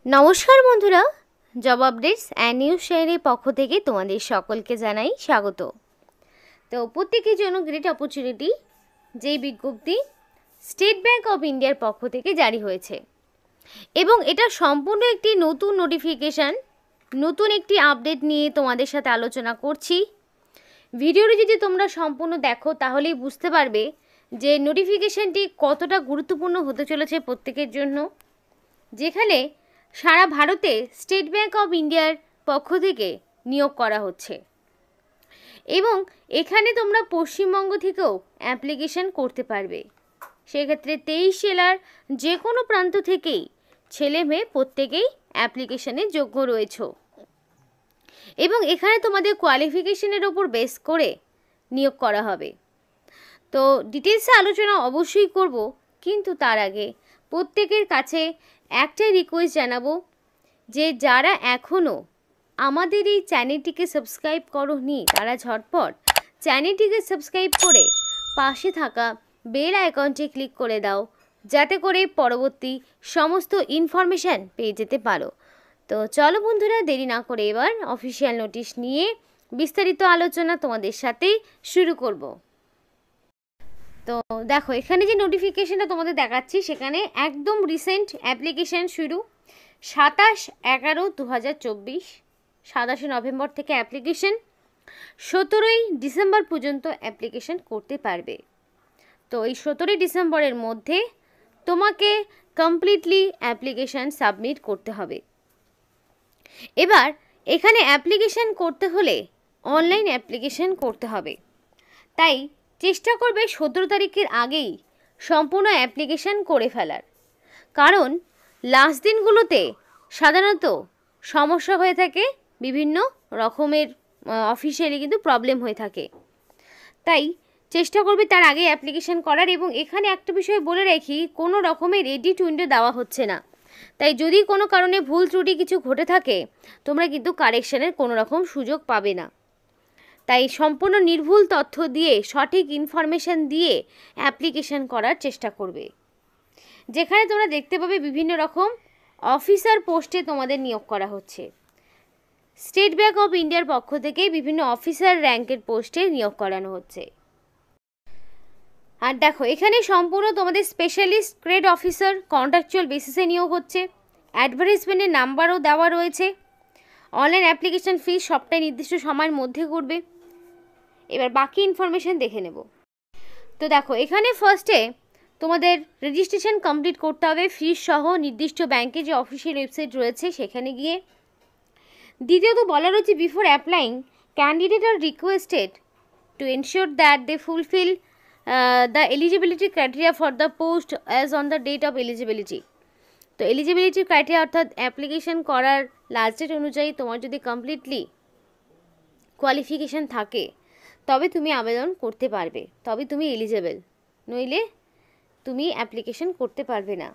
নমস্কার বন্ধুরা, job updates and news শেয়ারের পক্ষ থেকে তোমাদের সকলকে জানাই স্বাগত। তো প্রত্যেকের জন্য গ্রেট অপরচুনিটি, যেই বিজ্ঞপ্তি স্টেট ব্যাংক অফ ইন্ডিয়ার পক্ষ থেকে জারি হয়েছে এবং এটা সম্পূর্ণ একটি নতুন নোটিফিকেশান, নতুন একটি আপডেট নিয়ে তোমাদের সাথে আলোচনা করছি। ভিডিওটি যদি তোমরা সম্পূর্ণ দেখো তাহলেই বুঝতে পারবে যে নোটিফিকেশানটি কতটা গুরুত্বপূর্ণ হতে চলেছে প্রত্যেকের জন্য, যেখানে সারা ভারতে স্টেট ব্যাংক অফ ইন্ডিয়ার পক্ষ থেকে নিয়োগ করা হচ্ছে এবং এখানে তোমরা পশ্চিমবঙ্গ থেকেও অ্যাপ্লিকেশন করতে পারবে। সেক্ষেত্রে 23 জেলার যে কোনো প্রান্ত থেকেই ছেলে মেয়ে প্রত্যেকেই অ্যাপ্লিকেশনের যোগ্য রয়েছে এবং এখানে তোমাদের কোয়ালিফিকেশনের ওপর বেস করে নিয়োগ করা হবে। তো ডিটেলসে আলোচনা অবশ্যই করব, কিন্তু তার আগে প্রত্যেকের কাছে একটাই রিকোয়েস্ট জানাবো যে যারা এখনও আমাদের এই চ্যানেলটিকে সাবস্ক্রাইব করোনি তারা ঝটপট চ্যানেলটিকে সাবস্ক্রাইব করে পাশে থাকা বেল আইকনটি ক্লিক করে দাও, যাতে করে পরবর্তী সমস্ত ইনফরমেশান পেয়ে যেতে পারো। তো চলো বন্ধুরা, দেরি না করে এবার অফিসিয়াল নোটিশ নিয়ে বিস্তারিত আলোচনা তোমাদের সাথে শুরু করব। তো দেখো, এখানে যে নোটিফিকেশানটা তোমাদের দেখাচ্ছি সেখানে একদম রিসেন্ট অ্যাপ্লিকেশান শুরু 27/11/2024, 27 নভেম্বর থেকে অ্যাপ্লিকেশান, 17ই ডিসেম্বর পর্যন্ত অ্যাপ্লিকেশান করতে পারবে। তো এই 17ই ডিসেম্বরের মধ্যে তোমাকে কমপ্লিটলি অ্যাপ্লিকেশান সাবমিট করতে হবে। এবার এখানে অ্যাপ্লিকেশান করতে হলে অনলাইন অ্যাপ্লিকেশান করতে হবে, তাই চেষ্টা করবে 17 তারিখের আগেই সম্পূর্ণ অ্যাপ্লিকেশান করে ফেলার, কারণ লাস্ট দিনগুলোতে সাধারণত সমস্যা হয়ে থাকে, বিভিন্ন রকমের অফিসিয়ালি কিন্তু প্রবলেম হয়ে থাকে। তাই চেষ্টা করবে তার আগে অ্যাপ্লিকেশান করার। এবং এখানে একটা বিষয় বলে রাখি, কোনো রকমের এডিট উইন্ডো দেওয়া হচ্ছে না, তাই যদি কোনো কারণে ভুল ত্রুটি কিছু ঘটে থাকে তোমরা কিন্তু কারেকশানের কোনো রকম সুযোগ পাবে না। তাই সম্পূর্ণ নির্ভুল তথ্য দিয়ে, সঠিক ইনফরমেশান দিয়ে অ্যাপ্লিকেশান করার চেষ্টা করবে। যেখানে তোমরা দেখতে পাবে বিভিন্ন রকম অফিসার পোস্টে তোমাদের নিয়োগ করা হচ্ছে। স্টেট ব্যাংক অফ ইন্ডিয়ার পক্ষ থেকে বিভিন্ন অফিসার র্যাঙ্কের পোস্টে নিয়োগ করানো হচ্ছে। আর দেখো, এখানে সম্পূর্ণ তোমাদের স্পেশালিস্ট গ্রেড অফিসার কন্ট্রাকচুয়াল বেসিসে নিয়োগ হচ্ছে। অ্যাডভার্টাইজমেন্টের নাম্বারও দেওয়া রয়েছে। অনলাইন অ্যাপ্লিকেশান ফিস সপ্তাহে নির্দিষ্ট সময়ের মধ্যে করবে। এবার বাকি ইনফরমেশান দেখে নেব। তো দেখো, এখানে ফার্স্টে তোমাদের রেজিস্ট্রেশন কমপ্লিট করতে হবে ফিস সহ, নির্দিষ্ট ব্যাংকে যে অফিসিয়াল ওয়েবসাইট রয়েছে সেখানে গিয়ে। দ্বিতীয়ত বলা রয়েছে, before applying candidate are requested to ensure that they fulfil the eligibility criteria for the post as on the date of eligibility. তো এলিজিবিলিটি ক্রাইটেরিয়া অর্থাৎ অ্যাপ্লিকেশান করার লাস্ট ডেট অনুযায়ী তোমার যদি কমপ্লিটলি কোয়ালিফিকেশান থাকে তবে তুমি আবেদন করতে পারবে, তবে তুমি এলিজেবল, নইলে তুমি অ্যাপ্লিকেশান করতে পারবে না।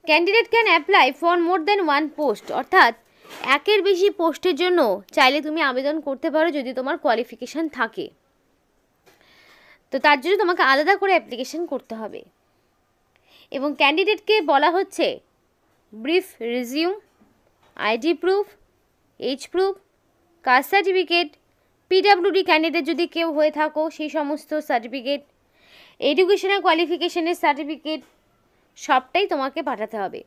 Candidate can apply for more than one post, অর্থাৎ একের বেশি পোস্টের জন্য চাইলে তুমি আবেদন করতে পারো যদি তোমার কোয়ালিফিকেশান থাকে। তো তার জন্য তোমাকে আলাদা করে অ্যাপ্লিকেশান করতে হবে। এবং ক্যান্ডিডেটকে বলা হচ্ছে brief resume, ID proof, age proof, caste certificate, PWD candidate যদি কেউ হয়ে থাকো সেই সমস্ত সার্টিফিকেট, এডুকেশনাল কোয়ালিফিকেশনের সার্টিফিকেট, সবটাই তোমাকে পাঠাতে হবে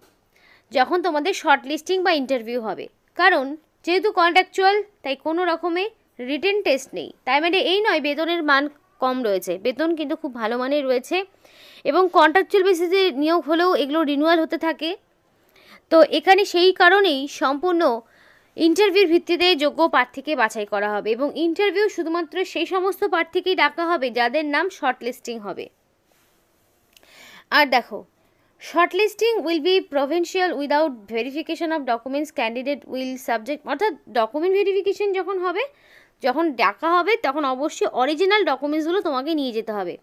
যখন তোমাদের শর্ট লিস্টিং বা ইন্টারভিউ হবে। কারণ যেহেতু কন্ট্রাকচুয়াল, তাই কোনো রকমে রিটেন টেস্ট নেই। তাই মানে এই নয় বেতনের মান কম রয়েছে, বেতন কিন্তু খুব ভালো মানের রয়েছে এবং কন্ট্রাকচুয়াল বেসিসে নিয়োগ হলেও এগুলো রিনিউয়াল হতে থাকে। তো এখানে সেই কারণেই সম্পূর্ণ ইন্টারভিউর ভিত্তিতে যোগ্য প্রার্থীকে বাছাই করা হবে এবং ইন্টারভিউ শুধুমাত্র সেই সমস্ত প্রার্থীকেই ডাকা হবে যাদের নাম শর্ট লিস্টিং হবে। আর দেখো, short listing will be provincial without verification of documents candidate will subject, অর্থাৎ ডকুমেন্ট ভেরিফিকেশন যখন হবে, যখন ডাকা হবে তখন অবশ্যই অরিজিনাল ডকুমেন্টসগুলো তোমাকে নিয়ে যেতে হবে,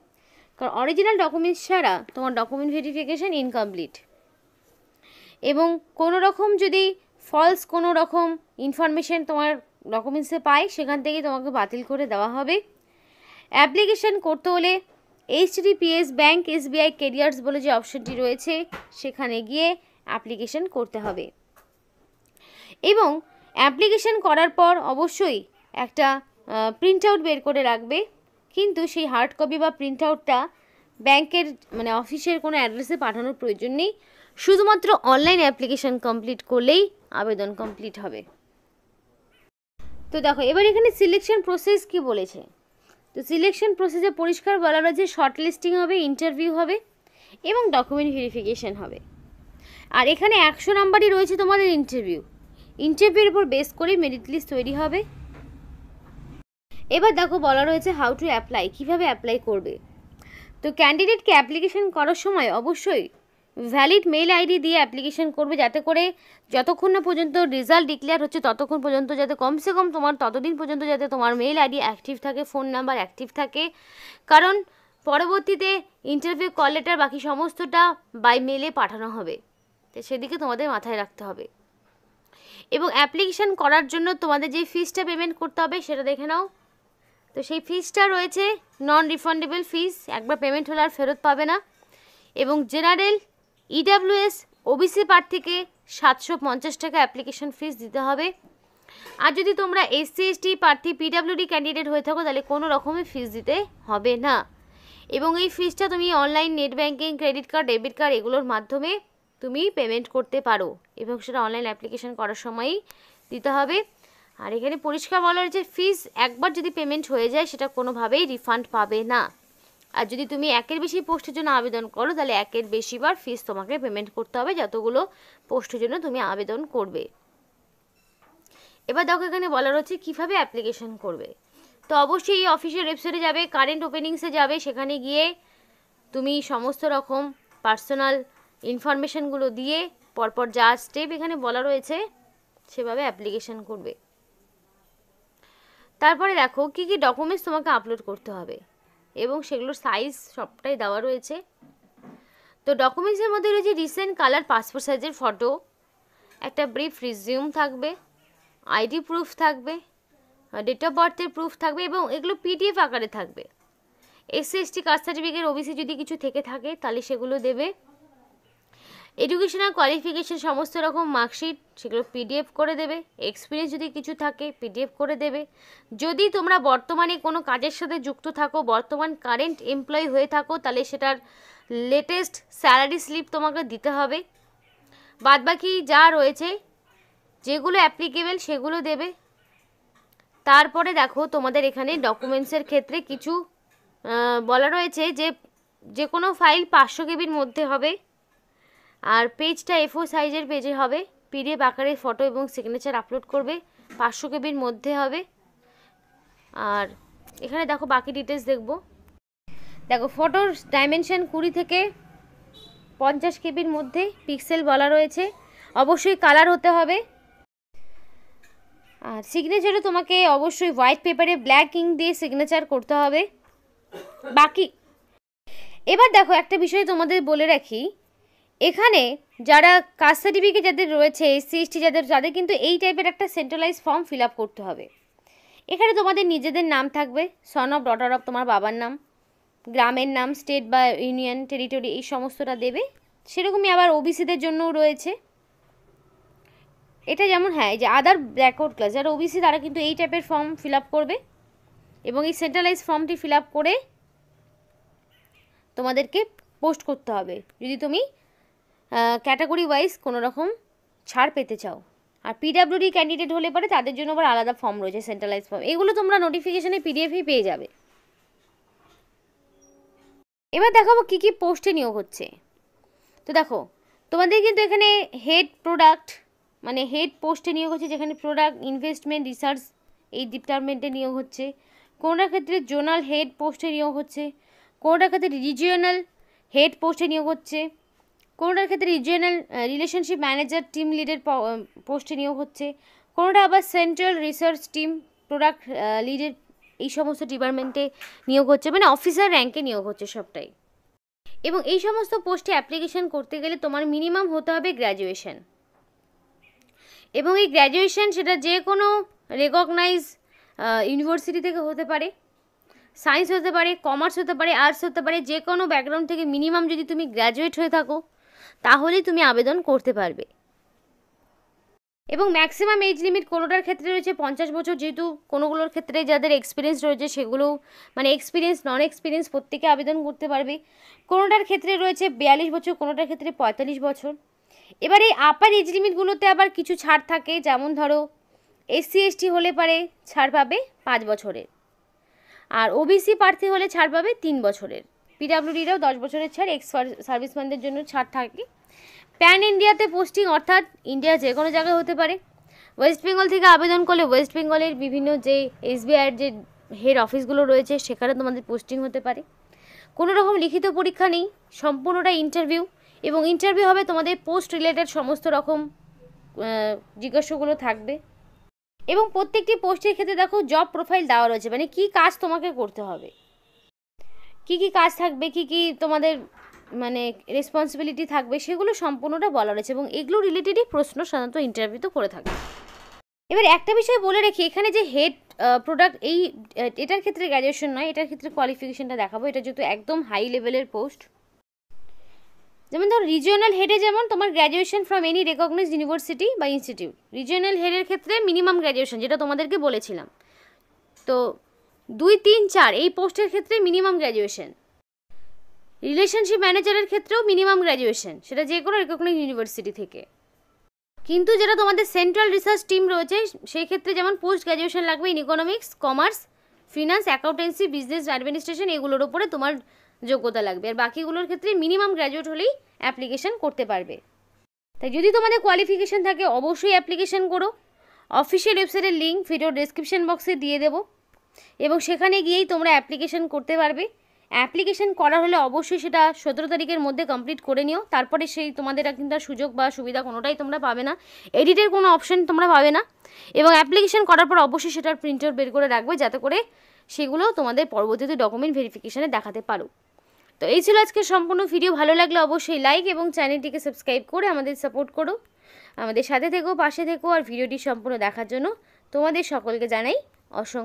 কারণ অরিজিনাল ডকুমেন্টস ছাড়া তোমার ডকুমেন্ট ভেরিফিকেশন ইনকমপ্লিট। এবং কোনো রকম যদি ফলস কোনো রকম ইনফরমেশান তোমার ডকুমেন্টসে পায় সেখান থেকে তোমাকে বাতিল করে দেওয়া হবে। অ্যাপ্লিকেশান করতে হলে HTTPS ব্যাঙ্ক SBI ক্যারিয়ার্স বলে যে অপশনটি রয়েছে সেখানে গিয়ে অ্যাপ্লিকেশন করতে হবে। এবং অ্যাপ্লিকেশন করার পর অবশ্যই একটা প্রিন্ট আউট বের করে রাখবে, কিন্তু সেই হার্ড কপি বা প্রিন্ট আউটটা ব্যাংকের মানে অফিসের কোনো অ্যাড্রেসে পাঠানোর প্রয়োজন নেই, শুধুমাত্র অনলাইন অ্যাপ্লিকেশন কমপ্লিট করলেই আবেদন কমপ্লিট হবে। তো দেখো এবার এখানে সিলেকশন প্রসেস কি বলেছে। তো সিলেকশন প্রসেসে পরিষ্কার বলা রয়েছে শর্ট লিস্টিং হবে, ইন্টারভিউ হবে এবং ডকুমেন্ট ভেরিফিকেশন হবে। আর এখানে 100 নাম্বারই রয়েছে তোমাদের ইন্টারভিউর উপর বেস করে মেরিট লিস্ট তৈরি হবে। এবার দেখো বলা রয়েছে হাউ টু অ্যাপ্লাই, কীভাবে অ্যাপ্লাই করবে। তো ক্যান্ডিডেটকে অ্যাপ্লিকেশন করার সময় অবশ্যই ভ্যালিড মেল আইডি দিয়ে অ্যাপ্লিকেশন করবে, যাতে করে যতক্ষণ না পর্যন্ত রেজাল্ট ডিক্লেয়ার হচ্ছে ততক্ষণ পর্যন্ত যাতে কমসে কম তোমার ততদিন পর্যন্ত যাতে তোমার মেল আইডি অ্যাক্টিভ থাকে, ফোন নাম্বার অ্যাক্টিভ থাকে, কারণ পরবর্তীতে ইন্টারভিউ কল লেটার বাকি সমস্তটা বাই মেলে পাঠানো হবে, তো সেদিকে তোমাদের মাথায় রাখতে হবে। এবং অ্যাপ্লিকেশন করার জন্য তোমাদের যে ফিসটা পেমেন্ট করতে হবে সেটা দেখে নাও। তো সেই ফিসটা রয়েছে নন রিফান্ডেবল ফিস, একবার পেমেন্ট হলে আর ফেরত পাবে না। এবং জেনারেল EWS OBC প্রার্থীকে 750 টাকা অ্যাপ্লিকেশন ফিস দিতে হবে। আর যদি তোমরা SC ST প্রার্থী PWD ক্যান্ডিডেট হয়ে থাকো তাহলে কোনো রকমের ফিস দিতে হবে না। এবং এই ফিসটা তুমি online net banking, credit card, debit card এগুলোর মাধ্যমে তুমি পেমেন্ট করতে পারো এবং সেটা অনলাইন অ্যাপ্লিকেশন করার সময়ই দিতে হবে। আর এখানে পরিষ্কার বলা হয়েছে ফিস একবার যদি পেমেন্ট হয়ে যায় সেটা কোনোভাবেই রিফান্ড পাবে না। আর যদি তুমি একের বেশি পোস্টের জন্য আবেদন করো তাহলে একের বেশিবার ফিস তোমাকে পেমেন্ট করতে হবে যতগুলো পোস্টের জন্য তুমি আবেদন করবে। এবার দেখো এখানে বলা রয়েছে কীভাবে অ্যাপ্লিকেশন করবে। তো অবশ্যই এই অফিসের ওয়েবসাইটে যাবে, কারেন্ট ওপেনিংসে যাবে, সেখানে গিয়ে তুমি সমস্ত রকম পার্সোনাল ইনফরমেশনগুলো দিয়ে পরপর যা স্টেপ এখানে বলা রয়েছে সেভাবে অ্যাপ্লিকেশন করবে। তারপরে দেখো কী কী ডকুমেন্টস তোমাকে আপলোড করতে হবে এবং সেগুলোর সাইজ সবটাই দেওয়া রয়েছে। তো ডকুমেন্টসের মধ্যে রয়েছে রিসেন্ট কালার পাসপোর্ট সাইজের ফটো, একটা ব্রিফ রিজিউম থাকবে, আইডি প্রুফ থাকবে, ডেট অফ বার্থের প্রুফ থাকবে এবং এগুলো PDF আকারে থাকবে। SC ST caste certificate OBC যদি কিছু থেকে থাকে তাহলে সেগুলো দেবে। এডুকেশনাল কোয়ালিফিকেশন সমস্ত রকম মার্কশিট সেগুলো PDF করে দেবে। এক্সপিরিয়েন্স যদি কিছু থাকে PDF করে দেবে। যদি তোমরা বর্তমানে কোনো কাজের সাথে যুক্ত থাকো, বর্তমান কারেন্ট এমপ্লয়ি হয়ে থাকো, তাহলে সেটার লেটেস্ট স্যালারি স্লিপ তোমাকে দিতে হবে। বাদবাকি যা রয়েছে যেগুলো অ্যাপ্লিকেবল সেগুলো দেবে। তারপরে দেখো তোমাদের এখানে ডকুমেন্টসের ক্ষেত্রে কিছু বলা রয়েছে যে কোনো ফাইল 500 KBর মধ্যে হবে, আর পেজটা A4 সাইজের পেজে হবে, PDF আকারে ফটো এবং সিগনেচার আপলোড করবে, 500 KBর মধ্যে হবে। আর এখানে দেখো বাকি ডিটেলস দেখো ফটোর ডাইমেনশন 20 থেকে 50 KBর মধ্যে পিক্সেল বলা রয়েছে, অবশ্যই কালার হতে হবে। আর সিগনেচারও তোমাকে অবশ্যই হোয়াইট পেপারে ব্ল্যাক ইঙ্ক দিয়ে সিগনেচার করতে হবে। বাকি এবার দেখো একটা বিষয় তোমাদের বলে রাখি, এখানে যারা কাস্ট সার্টিফিকেট যাদের রয়েছে SC ST যাদের কিন্তু এই টাইপের একটা সেন্ট্রালাইজ ফর্ম ফিল আপ করতে হবে। এখানে তোমাদের নিজেদের নাম থাকবে, সন অফ, ডটার অফ, তোমার বাবার নাম, গ্রামের নাম, স্টেট বা ইউনিয়ন টেরিটরি এই সমস্তটা দেবে। সেরকমই আবার OBCদের জন্যও রয়েছে। এটা যেমন এই যে আদার ব্যাকওয়ার্ড ক্লাস যারা OBC তারা কিন্তু এই টাইপের ফর্ম ফিল আপ করবে এবং এই সেন্ট্রালাইজ ফর্মটি ফিল আপ করে তোমাদেরকে পোস্ট করতে হবে যদি তুমি ক্যাটাগরি ওয়াইজ কোনো রকম ছাড় পেতে চাও। আর PWD ক্যান্ডিডেট হলে পরে তাদের জন্য আবার আলাদা ফর্ম রয়েছে, সেন্ট্রালাইজ ফর্ম, এগুলো তোমরা নোটিফিকেশনে PDF-ই পেয়ে যাবে। এবার দেখাবো কী কী পোস্টে নিয়োগ হচ্ছে। তো দেখো তোমাদের কিন্তু এখানে হেড প্রোডাক্ট মানে হেড পোস্টে নিয়োগ হচ্ছে, যেখানে প্রোডাক্ট ইনভেস্টমেন্ট রিসার্চ এই ডিপার্টমেন্টে নিয়োগ হচ্ছে। কোনোটার ক্ষেত্রে জোনাল হেড পোস্টে নিয়োগ হচ্ছে, কোনোটার ক্ষেত্রে রিজিওনাল হেড পোস্টে নিয়োগ হচ্ছে, কোনোটার ক্ষেত্রে রিজিওনাল রিলেশনশিপ ম্যানেজার টিম লিডের পোস্টে নিয়োগ হচ্ছে, কোনোটা আবার সেন্ট্রাল রিসার্চ টিম প্রোডাক্ট লিডের এই সমস্ত ডিপার্টমেন্টে নিয়োগ হচ্ছে, মানে অফিসার র্যাঙ্কে নিয়োগ হচ্ছে সবটাই। এবং এই সমস্ত পোস্টে অ্যাপ্লিকেশন করতে গেলে তোমার মিনিমাম হতে হবে গ্র্যাজুয়েশন, এবং এই গ্র্যাজুয়েশন সেটা যে কোনো রেকগনাইজ ইউনিভার্সিটি থেকে হতে পারে। সায়েন্স হতে পারে, কমার্স হতে পারে, আর্টস হতে পারে, যে কোনো ব্যাকগ্রাউন্ড থেকে মিনিমাম যদি তুমি গ্র্যাজুয়েট হয়ে থাকো তাহলেই তুমি আবেদন করতে পারবে। এবং ম্যাক্সিমাম এজ লিমিট কোনোটার ক্ষেত্রে রয়েছে 50 বছর, যেহেতু কোনোগুলোর ক্ষেত্রে যাদের এক্সপিরিয়েন্স রয়েছে সেগুলো মানে এক্সপিরিয়েন্স নন এক্সপিরিয়েন্স প্রত্যেকে আবেদন করতে পারবে। কোনোটার ক্ষেত্রে রয়েছে 42 বছর, কোনোটার ক্ষেত্রে 45 বছর। এবার এই আপার এজ লিমিটগুলোতে আবার কিছু ছাড় থাকে, যেমন ধরো SC ST হলে পারে ছাড় পাবে 5 বছরের, আর OBC প্রার্থী হলে ছাড় পাবে 3 বছরের। PWDরাও 10 বছরের ছাড়, এক্স সার্ভিসম্যানদের জন্য ছাড় থাকে। প্যান ইন্ডিয়াতে পোস্টিং, অর্থাৎ ইন্ডিয়ার যে কোনো জায়গায় হতে পারে। ওয়েস্ট বেঙ্গল থেকে আবেদন করলে ওয়েস্ট বেঙ্গলের বিভিন্ন যে SBIর যে হেড অফিসগুলো রয়েছে সেখানে তোমাদের পোস্টিং হতে পারে। কোনো রকম লিখিত পরীক্ষা নেই, সম্পূর্ণটা ইন্টারভিউ, এবং ইন্টারভিউ হবে তোমাদের পোস্ট রিলেটেড সমস্ত রকম জিজ্ঞাসাগুলো থাকবে। এবং প্রত্যেকটি পোস্টের ক্ষেত্রে দেখো জব প্রোফাইল দেওয়া রয়েছে, মানে কী কাজ তোমাকে করতে হবে, কী কী কাজ থাকবে, কী কী তোমাদের মানে রেসপন্সিবিলিটি থাকবে, সেগুলো সম্পূর্ণটা বলা রয়েছে, এবং এগুলো রিলেটেডই প্রশ্ন সাধারণত ইন্টারভিউতে করে থাকে। এবার একটা বিষয় বলে রেখি, এখানে যে হেড প্রোডাক্ট এটার ক্ষেত্রে গ্র্যাজুয়েশন নয়, এটার ক্ষেত্রে কোয়ালিফিকেশনটা দেখাবো। এটা যেহেতু একদম হাই লেভেলের পোস্ট, যেমন ধর রিজিওনাল হেডে যেমন তোমার graduation from any recognized university বা ইনস্টিটিউট। রিজিওনাল হেডের ক্ষেত্রে মিনিমাম গ্র্যাজুয়েশন, যেটা তোমাদেরকে বলেছিলাম। তো 2, 3, 4 এই পোস্টের ক্ষেত্রে মিনিমাম গ্র্যাজুয়েশন। রিলেশনশিপ ম্যানেজারের ক্ষেত্রেও মিনিমাম গ্র্যাজুয়েশন, সেটা যে কোনো রেকগনাইজড ইউনিভার্সিটি থেকে। কিন্তু যেটা তোমাদের সেন্ট্রাল রিসার্চ টিম রয়েছে সেই ক্ষেত্রে যেমন পোস্ট গ্র্যাজুয়েশন লাগবে in economics, commerce, finance, accountancy, business administration, এগুলোর ওপরে তোমার যোগ্যতা লাগবে। আর বাকিগুলোর ক্ষেত্রে মিনিমাম গ্র্যাজুয়েট হলেই অ্যাপ্লিকেশন করতে পারবে। তাই যদি তোমাদের কোয়ালিফিকেশন থাকে অবশ্যই অ্যাপ্লিকেশন করো। অফিসিয়াল ওয়েবসাইটের লিঙ্ক ভিডিও ডেসক্রিপশন বক্সে দিয়ে দেবো, এবং সেখানে গিয়েই তোমরা অ্যাপ্লিকেশন করতে পারবে। অ্যাপ্লিকেশন করা হলে অবশ্যই সেটা 17 তারিখের মধ্যে কমপ্লিট করে নিও, তারপরে সেই তোমাদের কিন্তু সুযোগ বা সুবিধা কোনোটাই তোমরা পাবে না, এডিটের কোনো অপশন তোমরা পাবে না। এবং অ্যাপ্লিকেশন করার পর অবশ্যই সেটার প্রিন্ট আউট বের করে রাখবে, যাতে করে সেগুলো তোমাদের পরবর্তীতে ডকুমেন্ট ভেরিফিকেশানে দেখাতে পারো। তো এই ছিল আজকে সম্পূর্ণ ভিডিও। ভালো লাগলে অবশ্যই লাইক এবং চ্যানেলটিকে সাবস্ক্রাইব করে আমাদের সাপোর্ট করো, আমাদের সাথে থেকো, পাশে থেকো। আর ভিডিওটি সম্পূর্ণ দেখার জন্য তোমাদের সকলকে জানাই অসংখ্য